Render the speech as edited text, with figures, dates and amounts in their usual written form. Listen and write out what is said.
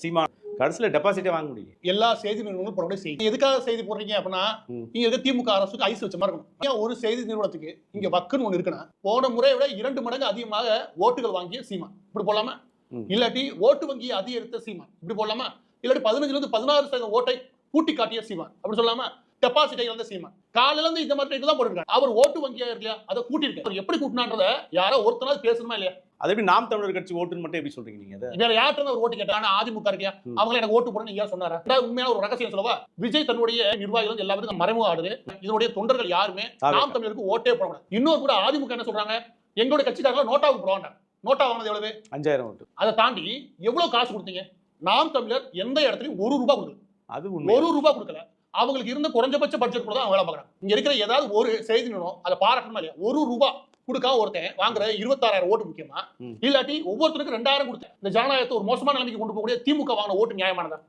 சீமான் கடைசியில் டெபாசிட்டே வாங்க முடியும். எல்லா செய்தி நிறுவனங்களும் போடக்கூடிய செய்தி எதுக்காக செய்தி போடுறீங்க அப்படின்னா இங்க இருக்க திமுக அரசுக்கு ஐஸ் வச்ச மாதிரி இருக்கணும். ஏன் ஒரு செய்தி நிறுவனத்துக்கு இங்க வக்குன்னு ஒண்ணு இருக்குன்னா போன முறை விட 2 மடங்கு அதிகமாக ஓட்டுகள் வாங்கிய சீமான் இப்படி போடலாமா? இல்லாட்டி ஓட்டு வங்கியை அதிகரித்த சீமான் இப்படி போடலாமா? இல்லாட்டி 15% ஓட்டை கூட்டி காட்டிய சீமான் அப்படி சொல்லாமா? டெபாசிட்டை இழந்த சீமான் காலையில இருந்து இந்த மாதிரி தான் போட்டுருக்காங்க. அவர் ஓட்டு வங்கியா இல்லையா அதை கூட்டிருக்காரு. எப்படி கூட்டினான்றத யாரோ ஒருத்தனாவது பேசணுமா இல்லையா? அது எப்படி நாம் தமிழர் கட்சி ஓட்டுன்னு மட்டும் எப்படி சொல்றீங்க நீங்க? வேற யார்கிட்ட ஒரு ஓட்டு கேட்டா அதிமுக இருக்கியா அவங்க எனக்கு ஓட்டு போடணும் நீங்க சொன்னாரா? உண்மையான ஒரு ரகசியம் சொல்லவா? விஜய் தன்னுடைய நிர்வாகிகள் எல்லாத்துக்கும் மறைமுக ஆடுது. இதனுடைய தொண்டர்கள் யாருமே நாம் தமிழருக்கு ஓட்டே போடணும். இன்னொரு கூட அதிமுக என்ன சொல்றாங்க, எங்களுடைய கட்சிக்காரங்க நோட்டாவுக்கு போடுவாங்க. நோட்டா வாங்கினது எவ்வளவு? 5000 ஓட்டு. அதை தாண்டி எவ்வளவு காசு கொடுத்தீங்க? நாம் தமிழர் எந்த இடத்துலயும் ₹1 கொடுக்கல. அது ₹1 கொடுக்கல. அவங்களுக்கு இருந்த குறைஞ்சபட்ச பட்ஜெட் கூட தான் வேலை பார்க்கறாங்க. இங்க இருக்கிற ஏதாவது ஒரு செய்தி நிறுவனம் அதை பாராட்டணுமா இல்லையா? ₹1 கொடுக்காம ஒருத்தன் வாங்குற 26,000 ஓட்டு முக்கியமா? இல்லாட்டி ஒவ்வொருத்தருக்கும் 2000 கொடுத்தேன் இந்த ஜனநாயகத்தை ஒரு மோசமான நிலைமைக்கு கொண்டு போகக்கூடிய திமுக வாங்கின ஓட்டு நியாயமானதா?